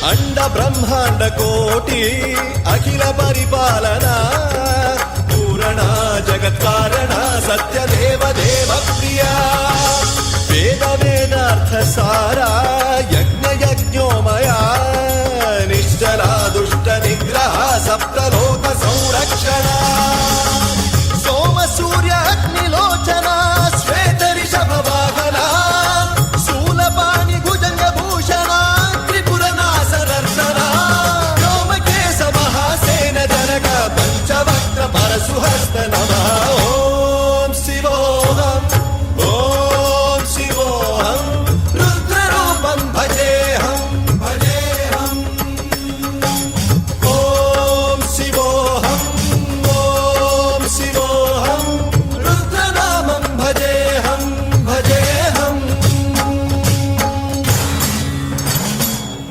అండ బ్రహ్మాండ కోటి అఖిల పరిపాలన పూరణ జగత్కారణ సత్యదేవ దేవ ప్రియ వేద వేదార్థ సారా యజ్ఞ యజ్ఞోమయా నిశ్చలా దుష్ట నిగ్రహ సప్తలోక సంరక్షణ